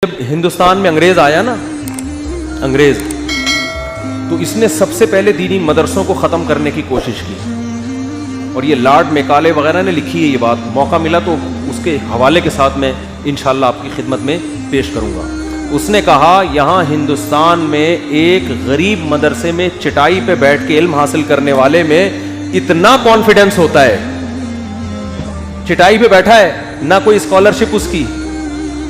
جب ہندوستان میں انگریز آیا نا، انگریز، تو اس نے سب سے پہلے دینی مدرسوں کو ختم کرنے کی کوشش کی. اور یہ لارڈ میکالے وغیرہ نے لکھی ہے یہ بات، موقع ملا تو اس کے حوالے کے ساتھ میں انشاءاللہ آپ کی خدمت میں پیش کروں گا. اس نے کہا یہاں ہندوستان میں ایک غریب مدرسے میں چٹائی پہ بیٹھ کے علم حاصل کرنے والے میں اتنا کانفیڈنس ہوتا ہے، چٹائی پہ بیٹھا ہے، نہ کوئی اسکالرشپ اس کی،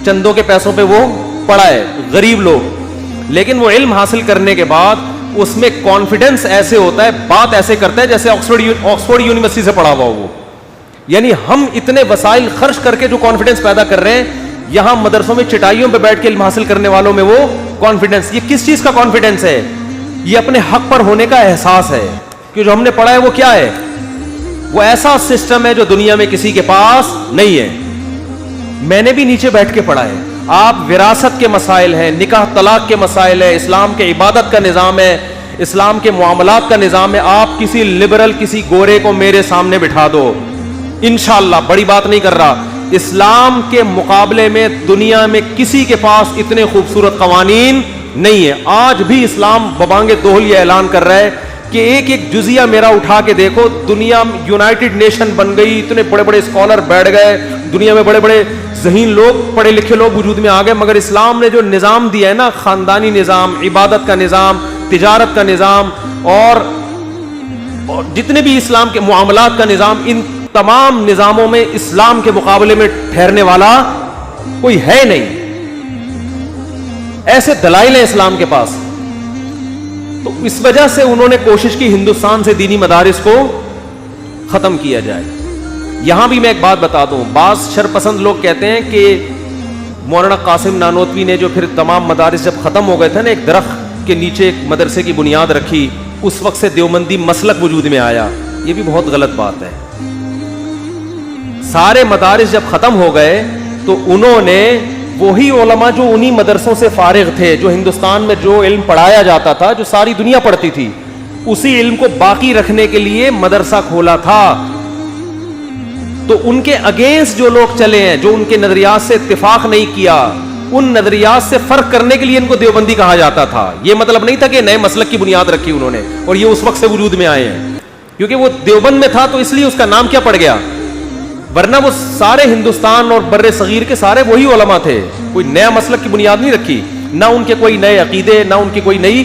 چندوں کے پیسوں پہ وہ پڑھا ہے، غریب لوگ، لیکن وہ علم حاصل کرنے کے بعد اس میں کانفیڈنس ایسے ہوتا ہے، بات ایسے کرتا ہے جیسے آکسفورڈ یونیورسٹی سے پڑھا ہوا ہو وہ. یعنی ہم اتنے وسائل خرچ کر کے جو کانفیڈنس پیدا کر رہے ہیں، یہاں مدرسوں میں چٹائیوں پہ بیٹھ کے علم حاصل کرنے والوں میں وہ کانفیڈنس. یہ کس چیز کا کانفیڈنس ہے؟ یہ اپنے حق پر ہونے کا احساس ہے کہ جو ہم نے پڑھا ہے وہ کیا ہے، وہ ایسا سسٹم ہے جو دنیا میں کسی کے پاس نہیں ہے. میں نے بھی نیچے بیٹھ کے پڑھا ہے. آپ وراثت کے مسائل ہیں، نکاح طلاق کے مسائل ہے، اسلام کے عبادت کا نظام ہے، اسلام کے معاملات کا نظام ہے. آپ کسی لبرل، کسی گورے کو میرے سامنے بٹھا دو، انشاءاللہ، بڑی بات نہیں کر رہا، اسلام کے مقابلے میں دنیا میں کسی کے پاس اتنے خوبصورت قوانین نہیں ہے. آج بھی اسلام ببانگ دوہل یہ اعلان کر رہا ہے کہ ایک ایک جزیہ میرا اٹھا کے دیکھو، دنیا یونائٹڈ نیشن بن گئی، اتنے بڑے بڑے اسکالر بیٹھ گئے، دنیا میں بڑے بڑے ذہین لوگ، پڑھے لکھے لوگ وجود میں آ گئے، مگر اسلام نے جو نظام دیا ہے نا، خاندانی نظام، عبادت کا نظام، تجارت کا نظام، اور جتنے بھی اسلام کے معاملات کا نظام، ان تمام نظاموں میں اسلام کے مقابلے میں ٹھہرنے والا کوئی ہے نہیں. ایسے دلائل ہیں اسلام کے پاس. تو اس وجہ سے انہوں نے کوشش کی ہندوستان سے دینی مدارس کو ختم کیا جائے. یہاں بھی میں ایک بات بتا دوں، بعض شرپسند لوگ کہتے ہیں کہ مولانا قاسم نانوتوی نے جو پھر تمام مدارس جب ختم ہو گئے تھے نا، ایک درخت کے نیچے ایک مدرسے کی بنیاد رکھی، اس وقت سے دیوبندی مسلک وجود میں آیا. یہ بھی بہت غلط بات ہے. سارے مدارس جب ختم ہو گئے تو انہوں نے وہی علماء جو انہی مدرسوں سے فارغ تھے، جو ہندوستان میں جو علم پڑھایا جاتا تھا، جو ساری دنیا پڑھتی تھی، اسی علم کو باقی رکھنے کے لیے مدرسہ کھولا تھا. تو ان کے اگینسٹ جو لوگ چلے ہیں، جو ان کے نظریات سے اتفاق نہیں کیا، ان نظریات سے فرق کرنے کے لیے ان کو دیوبندی کہا جاتا تھا. یہ مطلب نہیں تھا کہ نئے مسلک کی بنیاد رکھی انہوں نے اور یہ اس وقت سے وجود میں آئے ہیں، کیونکہ وہ دیوبند میں تھا تو اس لیے اس کا نام کیا پڑ گیا، ورنہ وہ سارے ہندوستان اور بر صغیر کے سارے وہی علماء تھے. کوئی نیا مسلک کی بنیاد نہیں رکھی، نہ ان کے کوئی نئے عقیدے، نہ ان کی کوئی نئی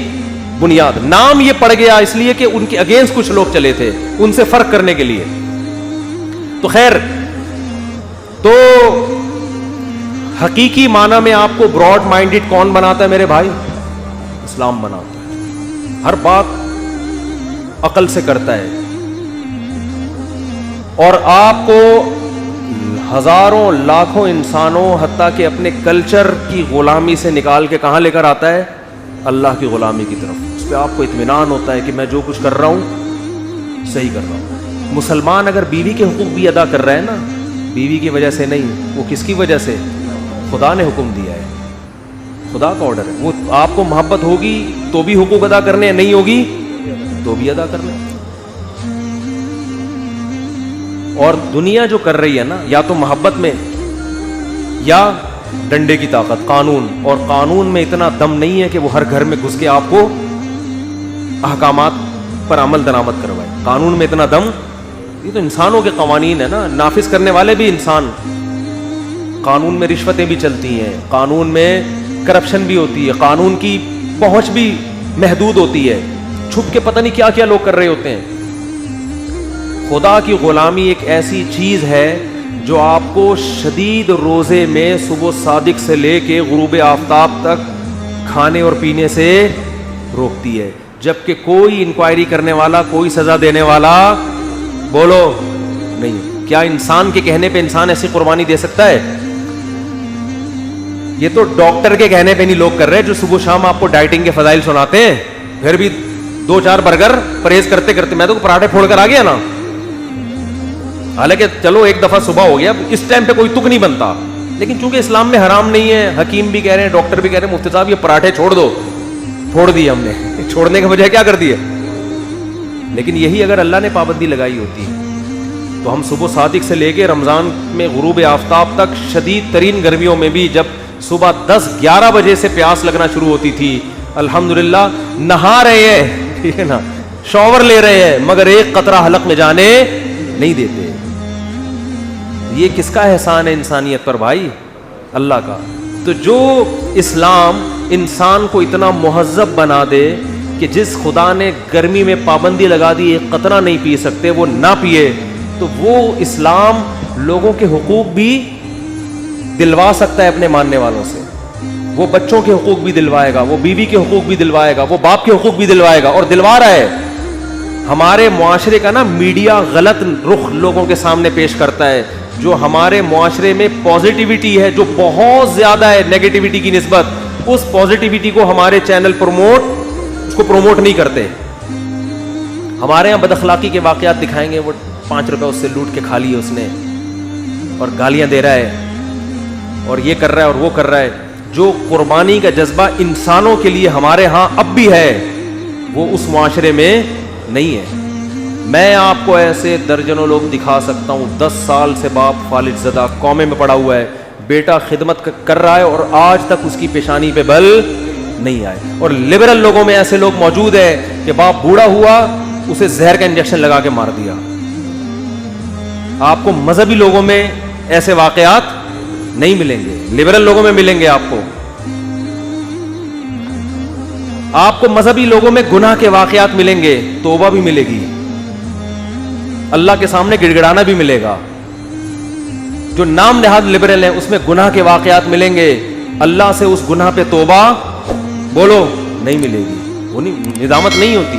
بنیاد. نام یہ پڑ گیا اس لیے کہ ان کے اگینسٹ کچھ لوگ چلے تھے، ان سے فرق کرنے کے لیے. تو خیر، تو حقیقی معنی میں آپ کو براڈ مائنڈڈ کون بناتا ہے میرے بھائی؟ اسلام بناتا ہے. ہر بات عقل سے کرتا ہے، اور آپ کو ہزاروں لاکھوں انسانوں، حتیٰ کہ اپنے کلچر کی غلامی سے نکال کے کہاں لے کر آتا ہے؟ اللہ کی غلامی کی طرف. اس پہ آپ کو اطمینان ہوتا ہے کہ میں جو کچھ کر رہا ہوں صحیح کر رہا ہوں. مسلمان اگر بیوی کے حقوق بھی ادا کر رہے ہیں نا، بیوی کی وجہ سے نہیں، وہ کس کی وجہ سے؟ خدا نے حکم دیا ہے، خدا کا آرڈر ہے. وہ آپ کو محبت ہوگی تو بھی حقوق ادا کرنے، نہیں ہوگی تو بھی ادا کرنے. اور دنیا جو کر رہی ہے نا، یا تو محبت میں یا ڈنڈے کی طاقت، قانون. اور قانون میں اتنا دم نہیں ہے کہ وہ ہر گھر میں گھس کے آپ کو احکامات پر عمل درآمد کروائے. قانون میں اتنا دم، یہ تو انسانوں کے قوانین ہے نا، نافذ کرنے والے بھی انسان. قانون میں رشوتیں بھی چلتی ہیں، قانون میں کرپشن بھی ہوتی ہے، قانون کی پہنچ بھی محدود ہوتی ہے، چھپ کے پتہ نہیں کیا کیا لوگ کر رہے ہوتے ہیں. خدا کی غلامی ایک ایسی چیز ہے جو آپ کو شدید روزے میں صبح صادق سے لے کے غروب آفتاب تک کھانے اور پینے سے روکتی ہے، جبکہ کوئی انکوائری کرنے والا، کوئی سزا دینے والا بولو نہیں. کیا انسان کے کہنے پہ انسان ایسی قربانی دے سکتا ہے؟ یہ تو ڈاکٹر کے کہنے پہ نہیں لوگ کر رہے جو صبح شام آپ کو ڈائٹنگ کے فضائل سناتے ہیں، پھر بھی 2-4 برگر پرہیز کرتے کرتے. میں تو پراٹھے پھوڑ کر آ گیا نا، حالانکہ چلو ایک دفعہ صبح ہو گیا، اس ٹائم پہ کوئی تک نہیں بنتا، لیکن چونکہ اسلام میں حرام نہیں ہے، حکیم بھی کہہ رہے ہیں، ڈاکٹر بھی کہہ رہے ہیں، مفتی صاحب یہ پراٹھے چھوڑ دو. چھوڑ دیے ہم نے. چھوڑنے کے بجائے کیا کر دیے؟ لیکن یہی اگر اللہ نے پابندی لگائی ہوتی تو ہم صبح صادق سے لے کے رمضان میں غروب آفتاب تک، شدید ترین گرمیوں میں بھی جب صبح 10-11 بجے سے پیاس لگنا شروع ہوتی تھی. الحمدللہ نہا رہے ہیں, ٹھیک ہے نا, شاور لے رہے ہیں, مگر ایک قطرہ حلق میں جانے نہیں دیتے. یہ کس کا احسان ہے انسانیت پر بھائی؟ اللہ کا. تو جو اسلام انسان کو اتنا مہذب بنا دے کہ جس خدا نے گرمی میں پابندی لگا دی ایک قطرہ نہیں پی سکتے وہ نہ پیے, تو وہ اسلام لوگوں کے حقوق بھی دلوا سکتا ہے اپنے ماننے والوں سے. وہ بچوں کے حقوق بھی دلوائے گا, وہ بیوی کے حقوق بھی دلوائے گا, وہ باپ کے حقوق بھی دلوائے گا, اور دلوا رہا ہے. ہمارے معاشرے کا نا میڈیا غلط رخ لوگوں کے سامنے پیش کرتا ہے. جو ہمارے معاشرے میں پازیٹیوٹی ہے جو بہت زیادہ ہے نیگیٹیوٹی کی نسبت, اس پازیٹیوٹی کو ہمارے چینل اس کو پروموٹ نہیں کرتے. ہمارے یہاں بد اخلاقی کے واقعات دکھائیں گے, وہ 5 روپے اس سے لوٹ کے کھا لیے اس نے, اور گالیاں دے رہا ہے, اور یہ کر رہا ہے اور وہ کر رہا ہے. جو قربانی کا جذبہ انسانوں کے لیے ہمارے ہاں اب بھی ہے, وہ اس معاشرے میں نہیں ہے. میں آپ کو ایسے درجنوں لوگ دکھا سکتا ہوں, 10 سال سے باپ فالج زدہ قومے میں پڑا ہوا ہے, بیٹا خدمت کر رہا ہے اور آج تک اس کی پیشانی پہ بل نہیں آئے. اور لبرل لوگوں میں ایسے لوگ موجود ہیں کہ باپ بوڑھا ہوا اسے زہر کا انجیکشن لگا کے مار دیا. آپ کو مذہبی لوگوں میں ایسے واقعات نہیں ملیں گے, لبرل لوگوں میں ملیں گے. آپ کو مذہبی لوگوں میں گناہ کے واقعات ملیں گے, توبہ بھی ملے گی, اللہ کے سامنے گڑ گڑانا بھی ملے گا. جو نام نہاد لبرل ہیں اس میں گناہ کے واقعات ملیں گے, اللہ سے اس گناہ پہ توبہ بولو نہیں ملے گی, وہ نہیں, ندامت نہیں ہوتی.